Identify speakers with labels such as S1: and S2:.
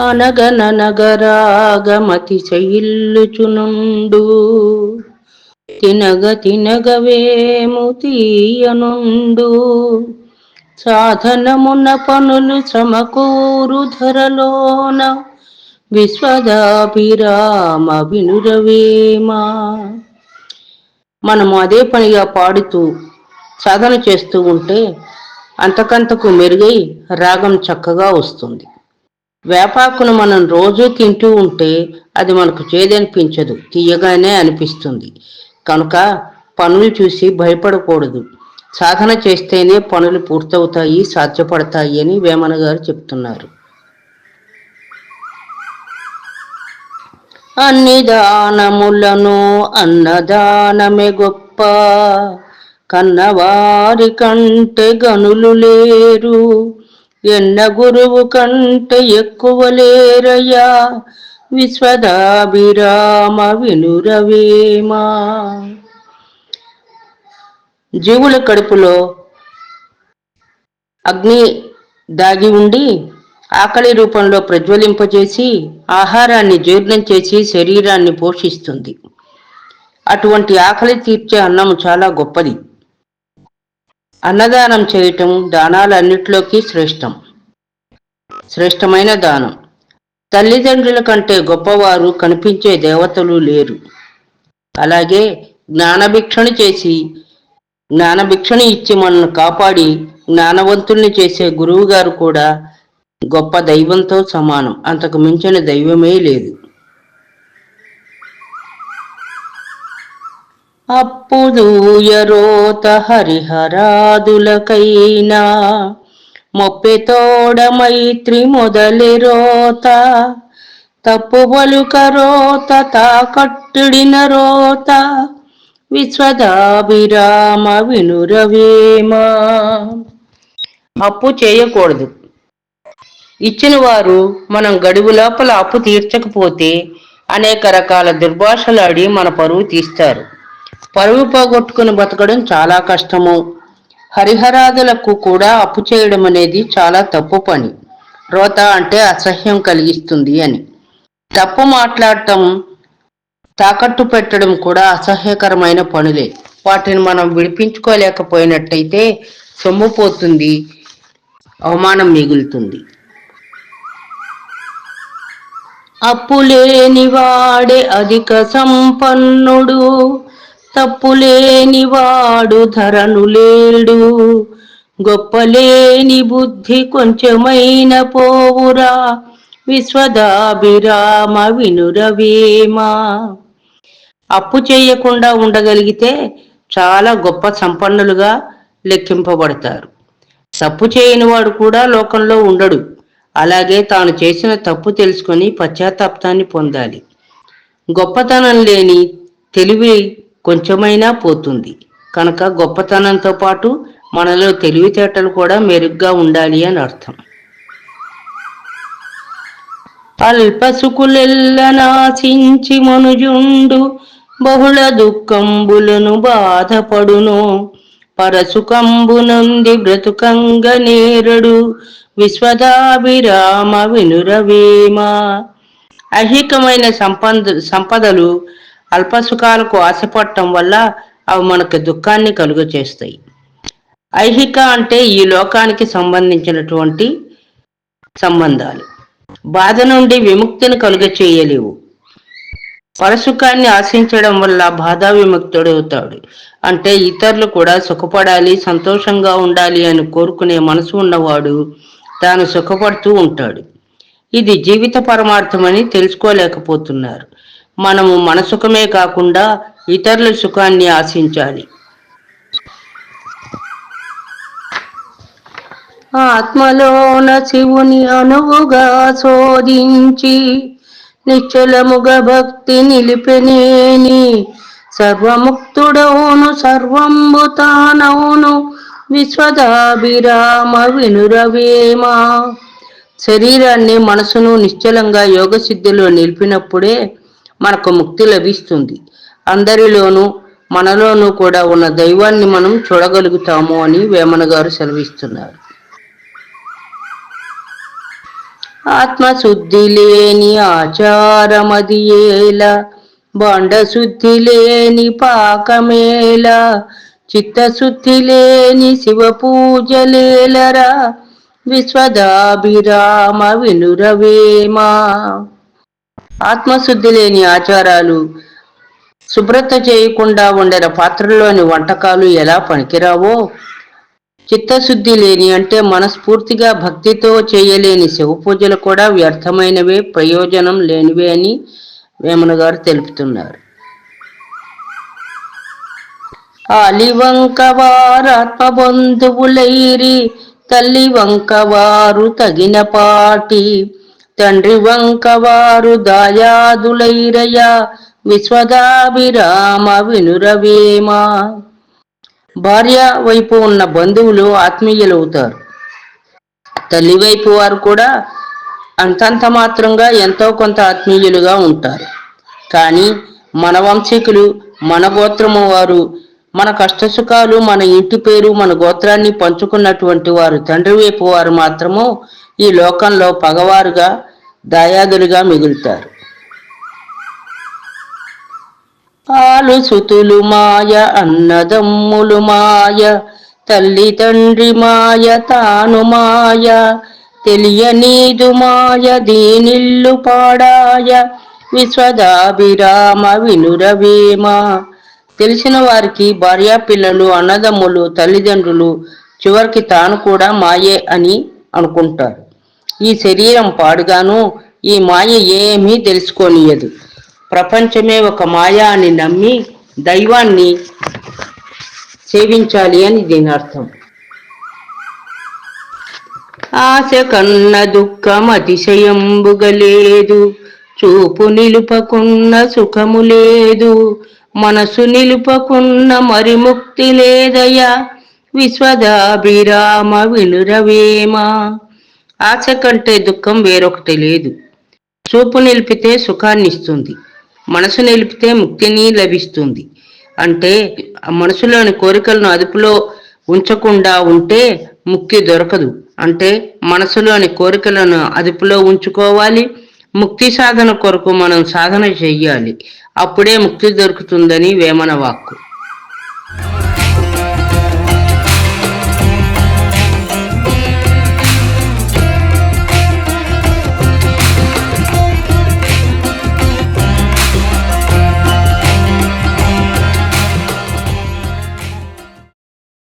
S1: అనగననగరాగమతిశయిల్లుచునుండు తినగ తినగవేము తీయనుండు సాధనమున పనులు సమకూరు ధరలోన విశ్వదాభిరామ వినురవేమా. మనము అదే పనిగా పాడుతూ సాధన చేస్తూ ఉంటే అంతకంతకు మెరుగై రాగం చక్కగా వస్తుంది. వేపాకును మనం రోజూ తింటూ ఉంటే అది మనకు చేదనిపించదు, తీయగానే అనిపిస్తుంది. కనుక పనులు చూసి భయపడకూడదు. సాధన చేస్తేనే పనులు పూర్తవుతాయి, సాధ్యపడతాయి అని వేమన గారు చెప్తున్నారు. అన్ని దానములను అన్నదానమే గొప్ప, కన్నవారి కంటే గనులు లేరు, ఎన్న గురువు కంటే ఎక్కువ లేరయ్యా, విశ్వదాభిరామ వినురవేమా. జీవుల కడుపులో అగ్ని దాగి ఉండి ఆకలి రూపంలో ప్రజ్వలింపజేసి ఆహారాన్ని జీర్ణం చేసి శరీరాన్ని పోషిస్తుంది. అటువంటి ఆకలి తీర్చే అన్నం చాలా గొప్పది. అన్నదానం చేయటం దానాలన్నిటిలోకి శ్రేష్టమైన దానం. తల్లిదండ్రుల కంటే గొప్పవారు కనిపించే దేవతలు లేరు. అలాగే జ్ఞానభిక్షణ ఇచ్చి మనల్ని కాపాడి జ్ఞానవంతుల్ని చేసే గురువు గారు కూడా గొప్ప దైవంతో సమానం. అంతకు మించిన దైవమే లేదు. అప్పుదూయరోత హరిహరాదులకైనా మొప్పెతోడ మైత్రి మొదలెరోత, తప్పు పలుకరోత తాకట్టుడిన రోత, విశ్వదాభిరామ వినురవేమా. అప్పు చేయకూడదు. ఇచ్చిన వారు మనం గడువు లోపల అప్పు తీర్చకపోతే అనేక రకాల దుర్భాషలాడి మన పరువు తీస్తారు. పరువు పోగొట్టుకుని బతకడం చాలా కష్టము. హరిహరాదులకు కూడా అప్పు చేయడం అనేది చాలా తప్పు పని. రోత అంటే అసహ్యం కలిగిస్తుంది అని. తప్పు మాట్లాడటం, తాకట్టు పెట్టడం కూడా అసహ్యకరమైన పనులే. వాటిని మనం విడిపించుకోలేకపోయినట్టయితే సొమ్ము పోతుంది, అవమానం మిగులుతుంది. అప్పులేనివాడే అధిక సంపన్నుడు, తప్పులేనివాడు ధరను లేడు, గొప్పలేని బుద్ధి కొంచెమైన పోవురా, విశ్వదాభిరామ వినురవేమా. అప్పు చేయకుండా ఉండగలిగితే చాలా గొప్ప సంపన్నులుగా లెక్కింపబడతారు. తప్పు చేయని వాడు కూడా లోకంలో ఉండడు. అలాగే తాను చేసిన తప్పు తెలుసుకొని పశ్చాత్తాపాన్ని పొందాలి. గొప్పతనం లేని తెలివి కొంచెమైనా పోతుంది. కనుక గొప్పతనంతో పాటు మనలో తెలివితేటలు కూడా మెరుగ్గా ఉండాలి అని అర్థం. అల్పసుకులెల్లనాశించి మనుజుండు బహుళ దుఃఖంబులను బాధపడును, పరసుకంబునంది బ్రతుకంగ నేరడు, విశ్వదాభిరామ వినురవేమా. ఐహికమైన సంపదలు అల్పసుఖాలకు ఆశపడటం వల్ల అవి మనకు దుఃఖాన్ని కలుగచేస్తాయి. ఐహిక అంటే ఈ లోకానికి సంబంధించినటువంటి సంబంధాలు. బాధ నుండి విముక్తిని కలుగచేయలేవు. పరసుఖాన్ని ఆశించడం వల్ల బాధా విముక్తుడవుతాడు. అంటే ఇతరులు కూడా సుఖపడాలి, సంతోషంగా ఉండాలి అని కోరుకునే మనసు ఉన్నవాడు తాను సుఖపడుతూ ఉంటాడు. ఇది జీవిత పరమార్థమని తెలుసుకోలేకపోతున్నారు. మనము మన సుఖమే కాకుండా ఇతరుల సుఖాన్ని ఆశించాలి. ఆత్మలోన శివుని అనువుగా శోధించి నిశ్చలముగ భక్తి నిలిపెనేని, సర్వముక్తుడవును సర్వంబు తానవును, విశ్వదాభిరామ వినురవేమా. శరీరాన్ని మనసును నిశ్చలంగా యోగ సిద్ధిలో నిలిపినప్పుడే మనకు ముక్తి లభిస్తుంది. అందరిలోనూ మనలోనూ కూడా ఉన్న దైవాన్ని మనం చూడగలుగుతాము అని వేమన గారు సెలవిస్తున్నారు. ఆత్మశుద్ధి లేని ఆచారమది ఏల, బాండశుద్ధి లేని పాకమేల, చిత్తశుద్ధి లేని శివ పూజలేలరా, విశ్వదాభిరామ వినురవేమా. ఆత్మశుద్ధి లేని ఆచారాలు, శుభ్రత చేయకుండా ఉండిన పాత్రలోని వంటకాలు ఎలా పనికిరావో, చిత్తశుద్ధి లేని అంటే మనస్ఫూర్తిగా భక్తితో చేయలేని శివ పూజలు కూడా వ్యర్థమైనవే, ప్రయోజనం లేనివే అని వేమన గారు తెలుపుతున్నారు. ఆలివంక వారాత్మబంధువులైరి, తల్లి వంక వారు తగిన పాటి, తండ్రి వంక వారు దాయాదులైరయ, విశ్వదాభిరామ వినురవేమా. భార్య వైపు ఉన్న బంధువులు ఆత్మీయులవుతారు. తల్లి వైపు వారు కూడా అంతంత మాత్రంగా ఎంతో కొంత ఆత్మీయులుగా ఉంటారు. కానీ మన వంశీకులు, మన గోత్రము వారు, మన కష్టసుఖాలు, మన ఇంటి పేరు, మన గోత్రాన్ని పంచుకున్నటువంటి వారు తండ్రి వైపు వారు మాత్రము ఈ లోకంలో పగవారుగా, దాయాదులుగా మిగులుతారు. ఆలు సుతులు మాయ, అన్నదమ్ములు మాయ, తల్లి తండ్రి మాయ, తాను మాయ, తెలియనీదు మాయ, దీనిల్లు పాడాయ, విశ్వదాభిరామ వినురవేమా. తెలిసిన వారికి భార్యా పిల్లలు, అన్నదమ్ములు, తల్లిదండ్రులు, చివరికి తాను కూడా మాయే అని అనుకుంటారు. ఈ శరీరం పాడుగాను, ఈ మాయ ఏమీ తెలుసుకోనియదు. ప్రపంచమే ఒక మాయ అని నమ్మి దైవాన్ని సేవించాలి అని దీని అర్థం. ఆశ కన్న దుఃఖం అతిశయంబుగలేదు, చూపు నిలుపకున్న సుఖము లేదు, మనసు నిలుపకున్న మరి ముక్తి లేదయా, విశ్వదాభిరామ వినురవేమా. ఆశ కంటే దుఃఖం వేరొకటి లేదు. చూపు నిలిపితే సుఖాన్ని ఇస్తుంది, మనసు నిలిపితే ముక్తిని లభిస్తుంది. అంటే మనసులోని కోరికలను అదుపులో ఉంచకుండా ఉంటే ముక్తి దొరకదు. అంటే మనసులోని కోరికలను అదుపులో ఉంచుకోవాలి. ముక్తి సాధన కొరకు మనం సాధన చెయ్యాలి. అప్పుడే ముక్తి దొరుకుతుందని వేమన వాక్కు.